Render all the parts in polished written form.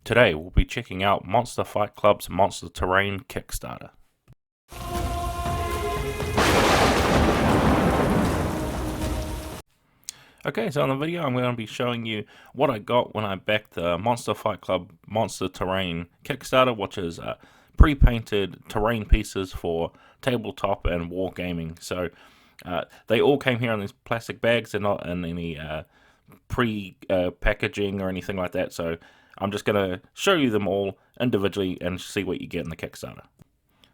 Today we'll be checking out Monster Fight Club's Monster Terrain Kickstarter. Okay, so in the video I'm going to be showing you what I got when I backed the Monster Fight Club Monster Terrain Kickstarter, which is pre-painted terrain pieces for tabletop and wargaming. So they all came here in these plastic bags. They're not in any pre-packaging or anything like that. So I'm just going to show you them all individually and see what you get in the Kickstarter.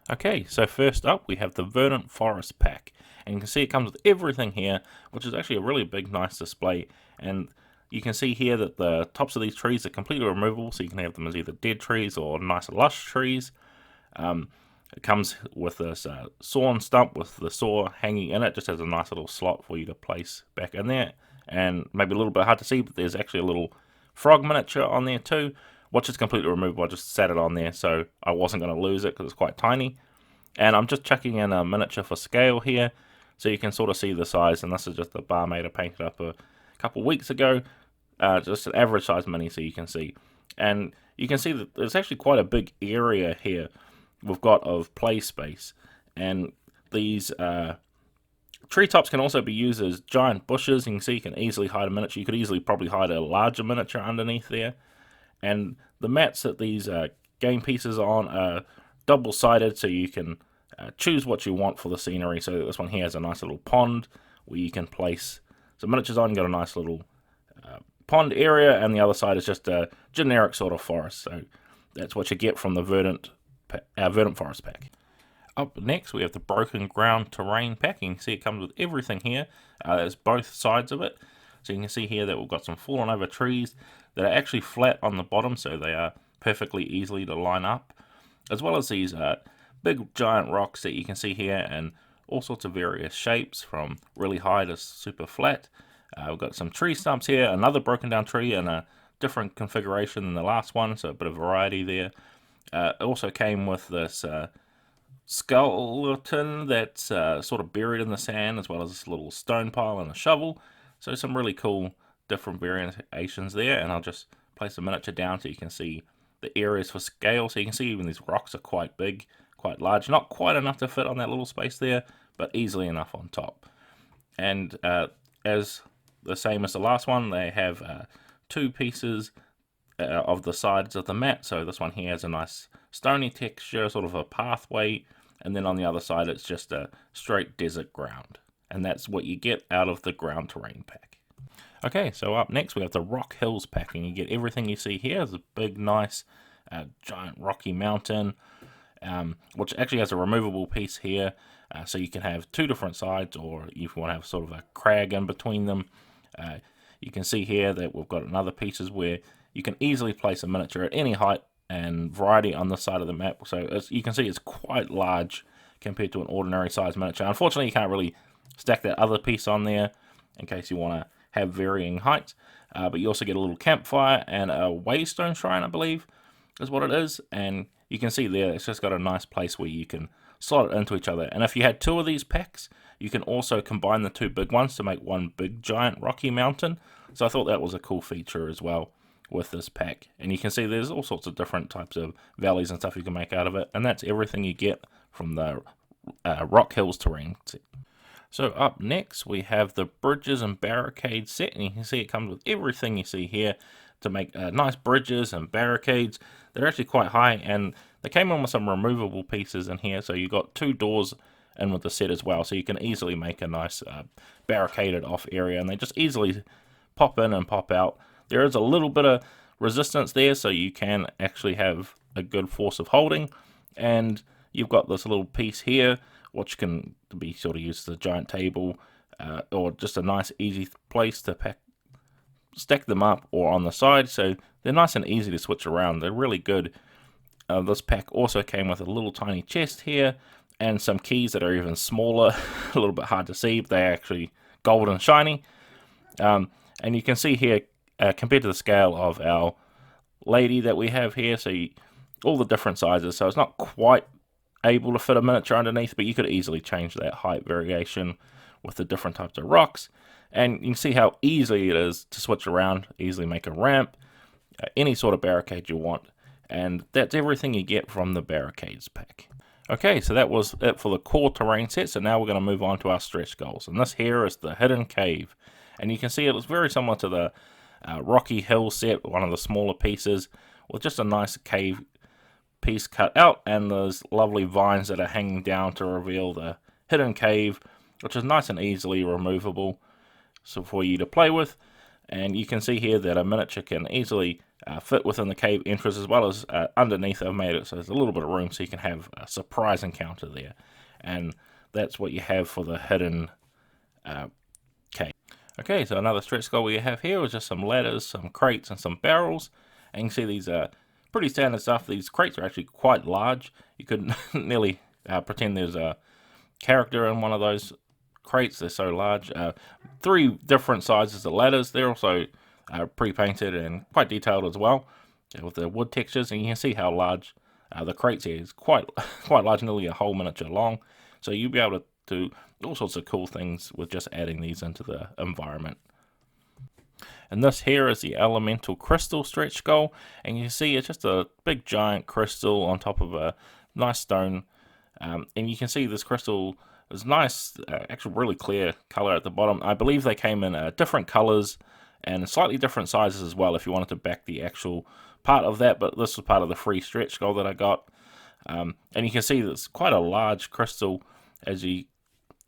Okay, so first up we have the Verdant Forest Pack. And you can see it comes with everything here, which is actually a really big, nice display. And you can see here that the tops of these trees are completely removable, so you can have them as either dead trees or nice lush trees. It comes with this sawn stump with the saw hanging in it, just has a nice little slot for you to place back in there. And maybe a little bit hard to see, but there's actually a little frog miniature on there too, which is completely removable. I just sat it on there, so I wasn't going to lose it because it's quite tiny. And I'm just chucking in a miniature for scale here, so you can sort of see the size. And this is just the barmaid I painted up a couple of weeks ago, just an average size mini, so you can see. And you can see that there's actually quite a big area here we've got of play space. And these treetops can also be used as giant bushes. You can see you can easily hide a miniature. You could easily probably hide a larger miniature underneath there. And the mats that these game pieces are on are double-sided, so you can choose what you want for the scenery. So this one here has a nice little pond where you can place some miniatures on. You've got a nice little pond area, and the other side is just a generic sort of forest. So that's what you get from the Verdant Forest Pack. Up next, we have the Broken Ground Terrain Pack. You can see it comes with everything here. There's both sides of it. So you can see here that we've got some fallen over trees that are actually flat on the bottom, so they are perfectly easily to line up, as well as these big giant rocks that you can see here in all sorts of various shapes, from really high to super flat. We've got some tree stumps here, another broken down tree in a different configuration than the last one, so a bit of variety there. It also came with this skeleton that's sort of buried in the sand, as well as this little stone pile and a shovel. So some really cool different variations there, and I'll just place a miniature down so you can see the areas for scale. So you can see even these rocks are quite big, quite large, not quite enough to fit on that little space there, but easily enough on top. And as the same as the last one, they have two pieces of the sides of the mat. So this one here has a nice stony texture, sort of a pathway, and then on the other side it's just a straight desert ground. And that's what you get out of the Ground Terrain Pack. Okay, so up next we have the Rock Hills Pack, and you get everything you see here. It's a big, nice, giant rocky mountain, which actually has a removable piece here, so you can have two different sides, or if you want to have sort of a crag in between them. You can see here that we've got another pieces where you can easily place a miniature at any height and variety on this side of the map. So you can see it's quite large compared to an ordinary size miniature. Unfortunately, you can't really stack that other piece on there in case you want to have varying heights, but you also get a little campfire and a waystone shrine, I believe is what it is. And you can see there it's just got a nice place where you can slot it into each other. And if you had two of these packs, you can also combine the two big ones to make one big giant rocky mountain. So I thought that was a cool feature as well with this pack. And you can see there's all sorts of different types of valleys and stuff you can make out of it, and that's everything you get from the Rock Hills Terrain set. So up next we have the Bridges and Barricades set, and you can see it comes with everything you see here to make nice bridges and barricades. They're actually quite high, and they came in with some removable pieces in here, so you got two doors in with the set as well, so you can easily make a nice barricaded off area, and they just easily pop in and pop out. There is a little bit of resistance there, so you can actually have a good force of holding. And you've got this little piece here, which can be sort of used as a giant table, or just a nice easy place to stack them up, or on the side. So they're nice and easy to switch around. They're really good. This pack also came with a little tiny chest here, and some keys that are even smaller, a little bit hard to see, but they're actually gold and shiny. And you can see here, compared to the scale of our lady that we have here, so all the different sizes, so it's not quite able to fit a miniature underneath, but you could easily change that height variation with the different types of rocks. And you can see how easy it is to switch around, easily make a ramp, any sort of barricade you want. And that's everything you get from the Barricades pack. Okay, so that was it for the core terrain set. So now we're going to move on to our stretch goals. And this here is the hidden cave. And you can see it was very similar to the Rocky Hill set, one of the smaller pieces, with just a nice cave piece cut out, and those lovely vines that are hanging down to reveal the hidden cave, which is nice and easily removable so for you to play with. And you can see here that a miniature can easily fit within the cave entrance, as well as underneath. I've made it so there's a little bit of room so you can have a surprise encounter there. And that's what you have for the hidden cave. Okay, so another stretch goal we have here is just some ladders, some crates, and some barrels. And you can see these are pretty standard stuff. These crates are actually quite large. You could nearly pretend there's a character in one of those crates. They're so large. 3 different sizes of ladders. They're also pre-painted and quite detailed as well, with the wood textures. And you can see how large the crates here is. Quite large, nearly a whole miniature long. So you'll be able to do all sorts of cool things with just adding these into the environment. And this here is the elemental crystal stretch goal, and you see it's just a big giant crystal on top of a nice stone. And you can see this crystal is nice, actually really clear color at the bottom. I believe they came in different colors and slightly different sizes as well if you wanted to back the actual part of that, but this was part of the free stretch goal that I got. And you can see it's quite a large crystal as you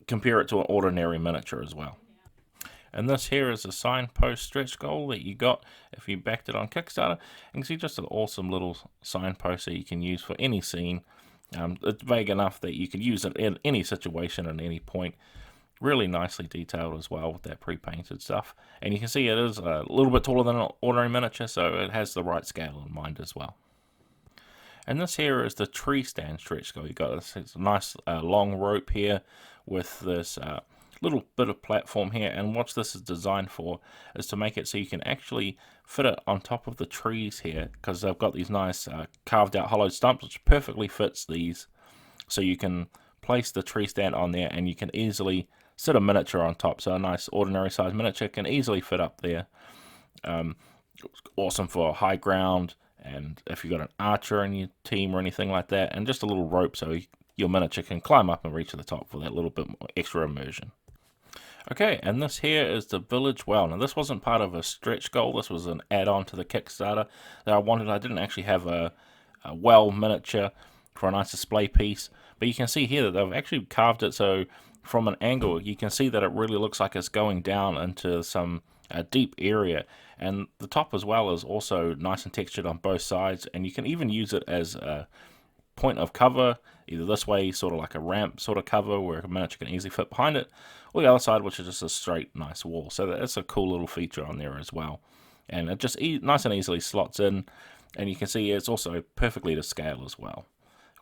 compare it to an ordinary miniature as well. And this here is a signpost stretch goal that you got if you backed it on Kickstarter. You can see just an awesome little signpost that you can use for any scene. It's vague enough that you can use it in any situation at any point. Really nicely detailed as well with that pre-painted stuff. And you can see it is a little bit taller than an ordinary miniature, so it has the right scale in mind as well. And this here is the tree stand stretch goal. You got this nice long rope here with this little bit of platform here, and what this is designed for is to make it so you can actually fit it on top of the trees here, because they've got these nice carved out hollow stumps which perfectly fits these, so you can place the tree stand on there and you can easily sit a miniature on top. So a nice ordinary size miniature can easily fit up there. Awesome for high ground, and if you've got an archer in your team or anything like that, and just a little rope so your miniature can climb up and reach to the top for that little bit more extra immersion. Okay, and this here is the village well. Now this wasn't part of a stretch goal, this was an add-on to the Kickstarter that I wanted. I didn't actually have a well miniature for a nice display piece, but you can see here that they've actually carved it so from an angle you can see that it really looks like it's going down into some deep area, and the top as well is also nice and textured on both sides, and you can even use it as a point of cover, either this way, sort of like a ramp sort of cover where a miniature can easily fit behind it, or the other side, which is just a straight nice wall. So that's a cool little feature on there as well, and it just nice and easily slots in, and you can see it's also perfectly to scale as well,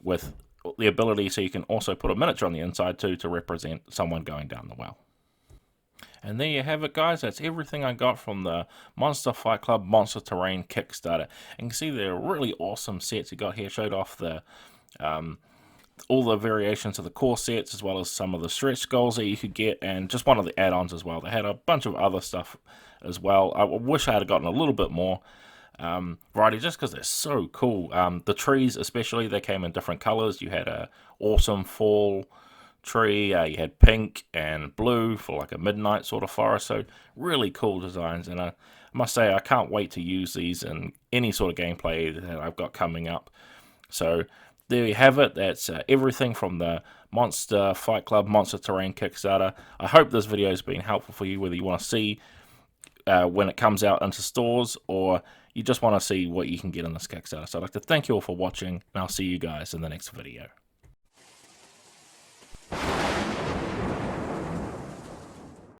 with the ability so you can also put a miniature on the inside too to represent someone going down the well. And there you have it, guys. That's everything I got from the Monster Fight Club Monster Terrain Kickstarter. And you can see they're really awesome sets. You got here showed off the all the variations of the core sets, as well as some of the stretch goals that you could get, and just one of the add-ons as well. They had a bunch of other stuff as well. I wish I had gotten a little bit more variety, just because they're so cool. The trees especially, they came in different colors. You had a awesome fall tree, you had pink and blue for like a midnight sort of forest, so really cool designs, and I must say I can't wait to use these in any sort of gameplay that I've got coming up. So there you have it. That's everything from the Monster Fight Club Monster Terrain Kickstarter. I hope this video has been helpful for you, whether you want to see when it comes out into stores, or you just want to see what you can get in this Kickstarter. So I'd like to thank you all for watching, and I'll see you guys in the next video.